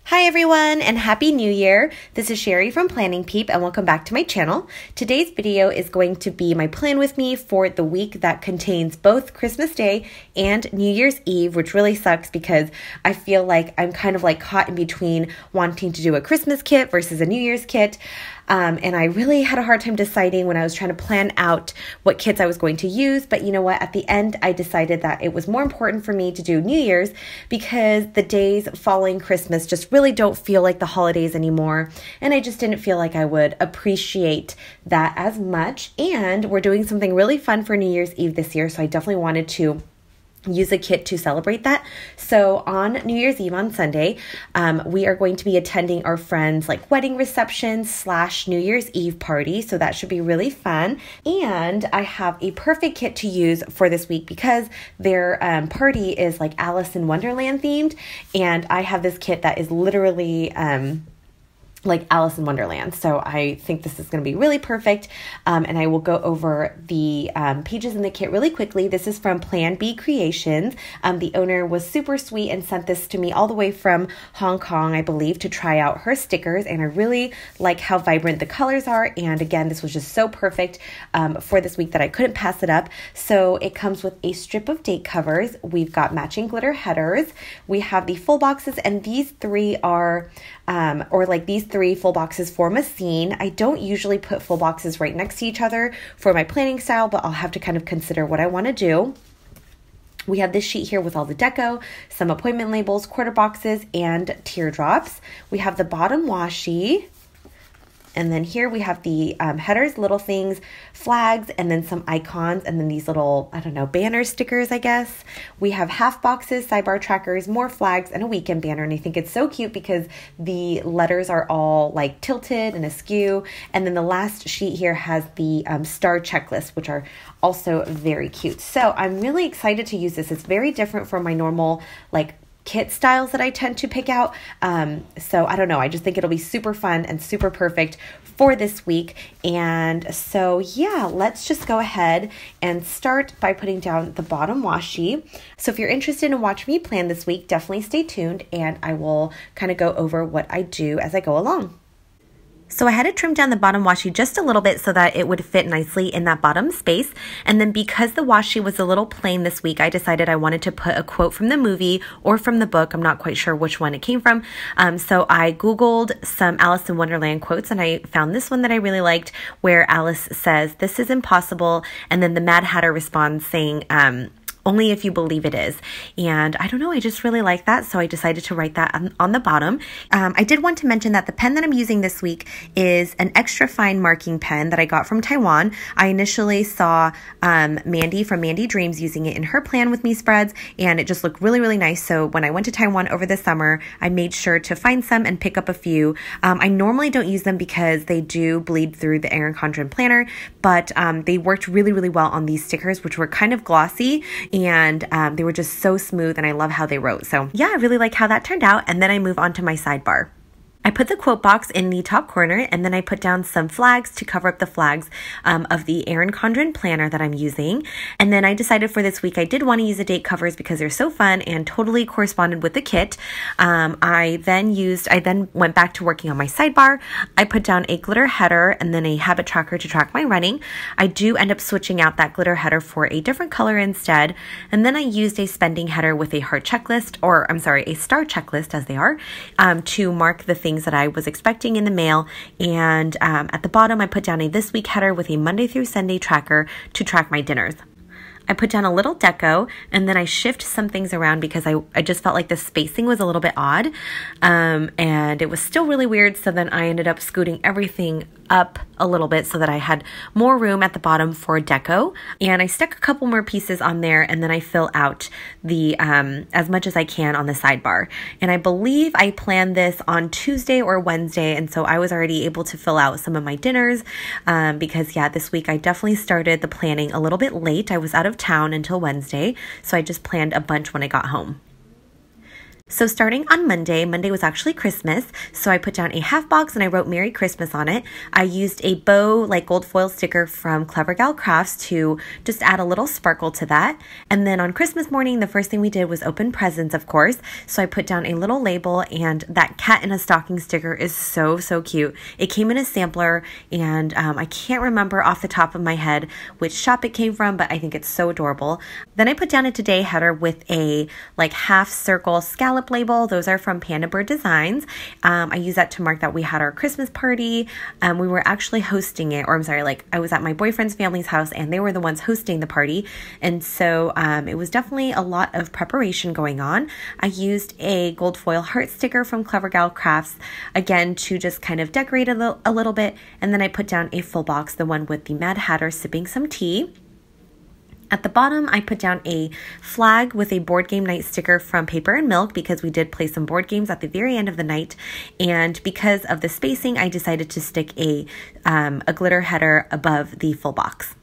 Hi everyone and Happy New Year! This is Sherry from Planning Peep and welcome back to my channel. Today's video is going to be my plan with me for the week that contains both Christmas Day and New Year's Eve, which really sucks because I feel like I'm kind of like caught in between wanting to do a Christmas kit versus a New Year's kit. And I really had a hard time deciding when I was trying to plan out what kits I was going to use. But you know what? At the end, I decided that it was more important for me to do New Year's because the days following Christmas just really don't feel like the holidays anymore. And I just didn't feel like I would appreciate that as much. And we're doing something really fun for New Year's Eve this year. So I definitely wanted to use a kit to celebrate that. So on New Year's Eve on Sunday, we are going to be attending our friend's like wedding reception / New Year's Eve party. So that should be really fun. And I have a perfect kit to use for this week because their party is like Alice in Wonderland themed. And I have this kit that is literally like Alice in Wonderland. So I think this is going to be really perfect. And I will go over the pages in the kit really quickly. This is from Plan B Creations. The owner was super sweet and sent this to me all the way from Hong Kong, I believe, to try out her stickers. And I really like how vibrant the colors are. And again, this was just so perfect for this week that I couldn't pass it up. So it comes with a strip of date covers. We've got matching glitter headers. We have the full boxes, and these three are these three full boxes form a scene. I don't usually put full boxes right next to each other for my planning style, but I'll have to kind of consider what I want to do. We have this sheet here with all the deco, some appointment labels, quarter boxes, and teardrops. We have the bottom washi. And then here we have the headers, little things, flags, and then some icons, and then these little, I don't know, banner stickers, I guess. We have half boxes, sidebar trackers, more flags, and a weekend banner. And I think it's so cute because the letters are all like tilted and askew. And then the last sheet here has the star checklist, which are also very cute. So I'm really excited to use this. It's very different from my normal like kit styles that I tend to pick out. So I don't know. I just think it'll be super fun and super perfect for this week. And so yeah, let's just go ahead and start by putting down the bottom washi. So if you're interested in watching me plan this week, definitely stay tuned and I will kind of go over what I do as I go along. So I had to trim down the bottom washi just a little bit so that it would fit nicely in that bottom space. And then because the washi was a little plain this week, I decided I wanted to put a quote from the movie or from the book. I'm not quite sure which one it came from. So I Googled some Alice in Wonderland quotes and I found this one that I really liked where Alice says, "This is impossible." And then the Mad Hatter responds saying, "Only if you believe it is." And I don't know, I just really like that. So I decided to write that on the bottom. I did want to mention that the pen that I'm using this week is an extra fine marking pen that I got from Taiwan. I initially saw Mandy from Mandy Dreams using it in her Plan With Me spreads, and it just looked really, really nice. So when I went to Taiwan over the summer, I made sure to find some and pick up a few. I normally don't use them because they do bleed through the Erin planner, but they worked really, really well on these stickers, which were kind of glossy. And they were just so smooth and I love how they wrote. So yeah, I really like how that turned out. And then I move on to my sidebar. I put the quote box in the top corner and then I put down some flags to cover up the flags of the Erin planner that I'm using. And then I decided for this week I did want to use the date covers because they're so fun and totally corresponded with the kit. I then went back to working on my sidebar. I put down a glitter header and then a habit tracker to track my running. I do end up switching out that glitter header for a different color instead. And then I used a spending header with a heart checklist, or I'm sorry, a star checklist as they are, to mark the things that I was expecting in the mail. And at the bottom, I put down a this week header with a Monday through Sunday tracker to track my dinners. I put down a little deco and then I shift some things around because I just felt like the spacing was a little bit odd and it was still really weird. So then I ended up scooting everything up a little bit so that I had more room at the bottom for deco. And I stuck a couple more pieces on there and then I fill out the as much as I can on the sidebar. And I believe I planned this on Tuesday or Wednesday. And so I was already able to fill out some of my dinners because yeah, this week I definitely started the planning a little bit late. I was out of town until Wednesday, so I just planned a bunch when I got home. So starting on Monday was actually Christmas, so I put down a half box and I wrote Merry Christmas on it. I used a bow, like gold foil sticker from Clever Gal Crafts to just add a little sparkle to that. And then on Christmas morning, the first thing we did was open presents, of course. So I put down a little label, and that cat in a stocking sticker is so, so cute. It came in a sampler, and I can't remember off the top of my head which shop it came from, but I think it's so adorable. Then I put down a today header with a like half circle scallop label. Those are from Panda Bird Designs. I use that to mark that we had our Christmas party. We were actually hosting it, or I'm sorry, like I was at my boyfriend's family's house and they were the ones hosting the party. And so it was definitely a lot of preparation going on. I used a gold foil heart sticker from Clever Gal Crafts, again, to just kind of decorate a little bit. And then I put down a full box, the one with the Mad Hatter sipping some tea. At the bottom, I put down a flag with a board game night sticker from Paper and Milk because we did play some board games at the very end of the night. And because of the spacing, I decided to stick a glitter header above the full box.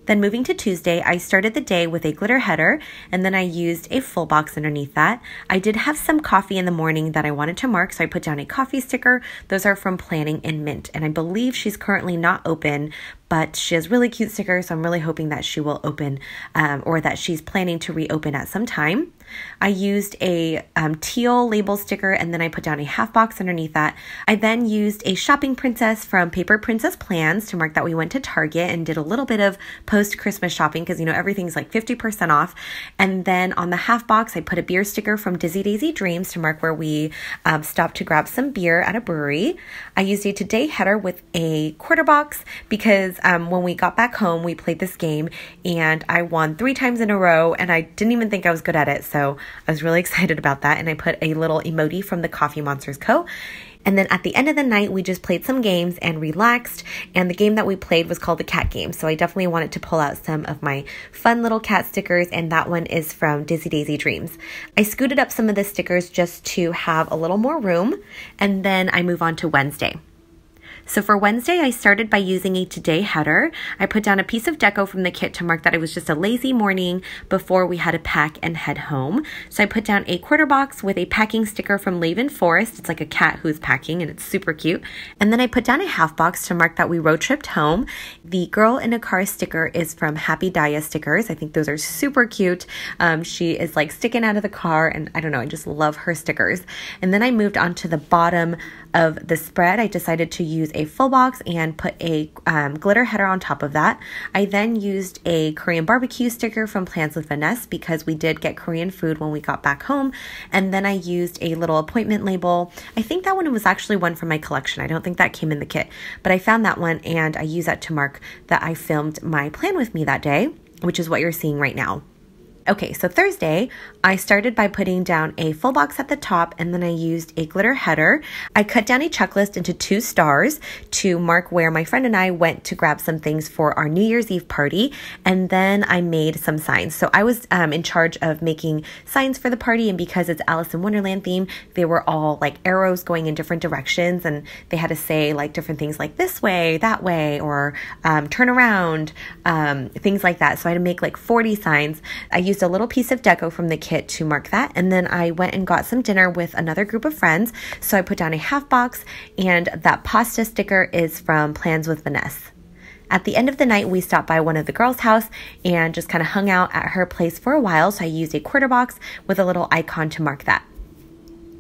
Then moving to Tuesday, I started the day with a glitter header, and then I used a full box underneath that. I did have some coffee in the morning that I wanted to mark, so I put down a coffee sticker. Those are from Planning in Mint, and I believe she's currently not open, but she has really cute stickers, so I'm really hoping that she will open or that she's planning to reopen at some time. I used a teal label sticker, and then I put down a half box underneath that. I then used a shopping princess from Paper Princess Plans to mark that we went to Target and did a little bit of post-Christmas shopping because, you know, everything's like 50% off. And then on the half box, I put a beer sticker from Dizzy Daisy Dreams to mark where we stopped to grab some beer at a brewery. I used a today header with a quarter box because when we got back home, we played this game and I won 3 times in a row, and I didn't even think I was good at it. So I was really excited about that. And I put a little emoji from the Coffee Monsters Co. And then at the end of the night, we just played some games and relaxed. And the game that we played was called the cat game. So I definitely wanted to pull out some of my fun little cat stickers. And that one is from Dizzy Daisy Dreams. I scooted up some of the stickers just to have a little more room. And then I move on to Wednesday. So for Wednesday, I started by using a today header. I put down a piece of deco from the kit to mark that it was just a lazy morning before we had to pack and head home. So I put down a quarter box with a packing sticker from Laven Forest. It's like a cat who's packing and it's super cute. And then I put down a half box to mark that we road tripped home. The girl in a car sticker is from Happy Daya Stickers. I think those are super cute. She is like sticking out of the car, and I don't know, I just love her stickers. And then I moved on to the bottom of the spread. I decided to use a full box and put a glitter header on top of that. I then used a Korean barbecue sticker from Plans with Vanessa because we did get Korean food when we got back home. And then I used a little appointment label. I think that one was actually one from my collection. I don't think that came in the kit, but I found that one and I used that to mark that I filmed my Plan With Me that day, which is what you're seeing right now. Okay, so Thursday, I started by putting down a full box at the top, and then I used a glitter header. I cut down a checklist into 2 stars to mark where my friend and I went to grab some things for our New Year's Eve party, and then I made some signs. So I was in charge of making signs for the party, and because it's Alice in Wonderland theme, they were all like arrows going in different directions, and they had to say like different things like this way, that way, or turn around, things like that. So I had to make like 40 signs. I used a little piece of deco from the kit to mark that, and then I went and got some dinner with another group of friends. So I put down a half box, and that pasta sticker is from Plans with Vanessa. At the end of the night, we stopped by one of the girls' house and just kind of hung out at her place for a while. So I used a quarter box with a little icon to mark that.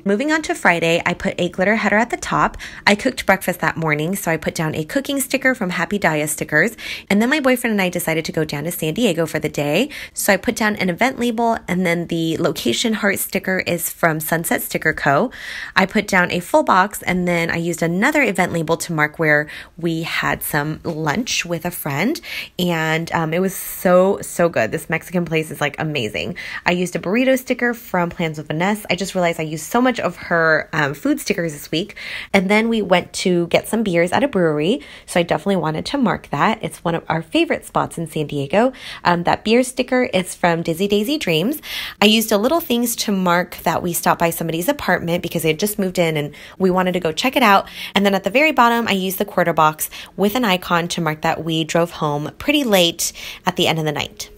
Moving on to Friday, I put a glitter header at the top. I cooked breakfast that morning, so I put down a cooking sticker from Happy Daya Stickers. And then my boyfriend and I decided to go down to San Diego for the day. So I put down an event label, and then the location heart sticker is from Sunset Sticker Co. I put down a full box, and then I used another event label to mark where we had some lunch with a friend. And it was so good. This Mexican place is like amazing. I used a burrito sticker from Plans with Vanessa. I just realized I used so much of her food stickers this week. And then we went to get some beers at a brewery. So I definitely wanted to mark that. It's one of our favorite spots in San Diego. That beer sticker is from Dizzy Daisy Dreams. I used a little things to mark that we stopped by somebody's apartment because they had just moved in and we wanted to go check it out. And then at the very bottom, I used the quarter box with an icon to mark that we drove home pretty late at the end of the night.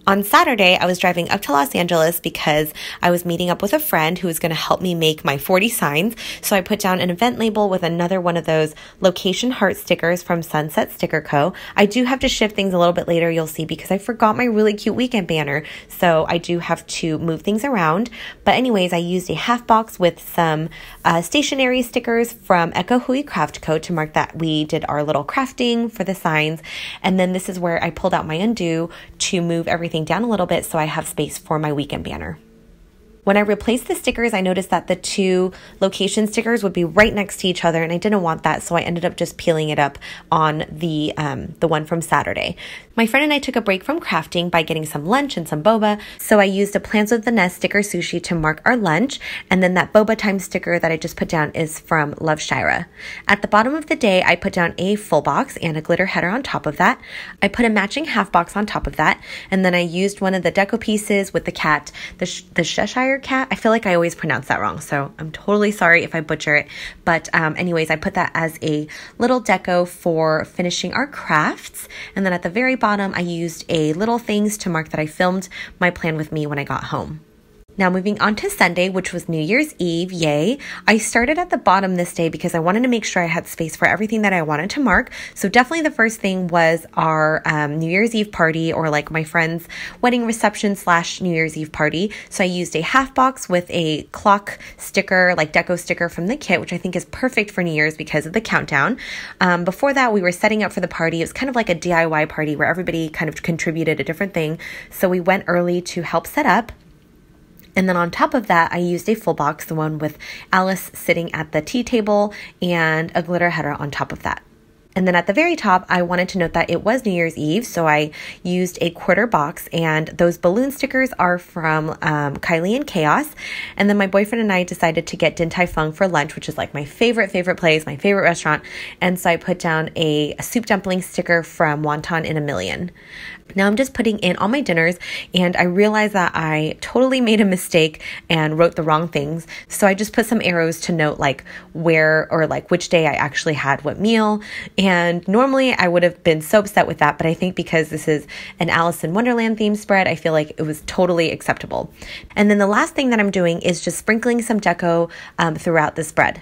On Saturday, I was driving up to Los Angeles because I was meeting up with a friend who was going to help me make my 40 signs. So I put down an event label with another one of those location heart stickers from Sunset Sticker Co. I do have to shift things a little bit later, you'll see, because I forgot my really cute weekend banner. So I do have to move things around. But anyways, I used a half box with some stationery stickers from Echo Hui Craft Co. to mark that we did our little crafting for the signs. And then this is where I pulled out my undo to move everything down a little bit so I have space for my weekend banner. When I replaced the stickers, I noticed that the two location stickers would be right next to each other, and I didn't want that, so I ended up just peeling it up on the one from Saturday. My friend and I took a break from crafting by getting some lunch and some boba, so I used a Plans with the Nest sticker sushi to mark our lunch, and then that boba time sticker that I just put down is from Love Shira. At the bottom of the day, I put down a full box and a glitter header on top of that. I put a matching half box on top of that, and then I used one of the deco pieces with the cat, the Cheshire cat. I feel like I always pronounce that wrong, so I'm totally sorry if I butcher it. But anyways, I put that as a little deco for finishing our crafts. And then at the very bottom, I used a little things to mark that I filmed my plan with me when I got home. Now moving on to Sunday, which was New Year's Eve, yay. I started at the bottom this day because I wanted to make sure I had space for everything that I wanted to mark. So definitely the first thing was our New Year's Eve party, or like my friend's wedding reception / New Year's Eve party. So I used a half box with a clock sticker, like deco sticker from the kit, which I think is perfect for New Year's because of the countdown. Before that, we were setting up for the party. It was kind of like a DIY party where everybody kind of contributed a different thing. So we went early to help set up. And then on top of that, I used a full box, the one with Alice sitting at the tea table, and a glitter header on top of that. And then at the very top, I wanted to note that it was New Year's Eve, so I used a quarter box, and those balloon stickers are from Kylie and Chaos. And then my boyfriend and I decided to get Din Tai Fung for lunch, which is like my favorite place, my favorite restaurant. And so I put down a soup dumpling sticker from Wonton in a Million. Now I'm just putting in all my dinners, and I realized that I totally made a mistake and wrote the wrong things. So I just put some arrows to note like where or like which day I actually had what meal. And normally I would have been so upset with that, but I think because this is an Alice in Wonderland themed spread, I feel like it was totally acceptable. And then the last thing that I'm doing is just sprinkling some deco throughout the spread.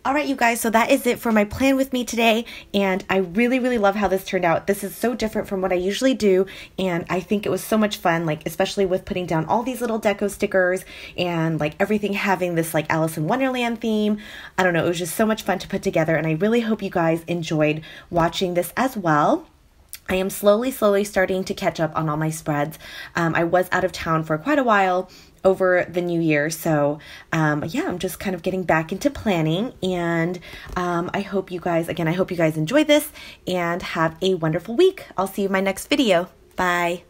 All right, you guys, so that is it for my plan with me today, and I really, really love how this turned out. This is so different from what I usually do, and I think it was so much fun, like especially with putting down all these little deco stickers and like everything having this like Alice in Wonderland theme. I don't know, it was just so much fun to put together, and I really hope you guys enjoyed watching this as well. I am slowly starting to catch up on all my spreads. I was out of town for quite a while over the new year, so yeah, I'm just kind of getting back into planning, and I hope you guys enjoy this and have a wonderful week. I'll see you in my next video. Bye.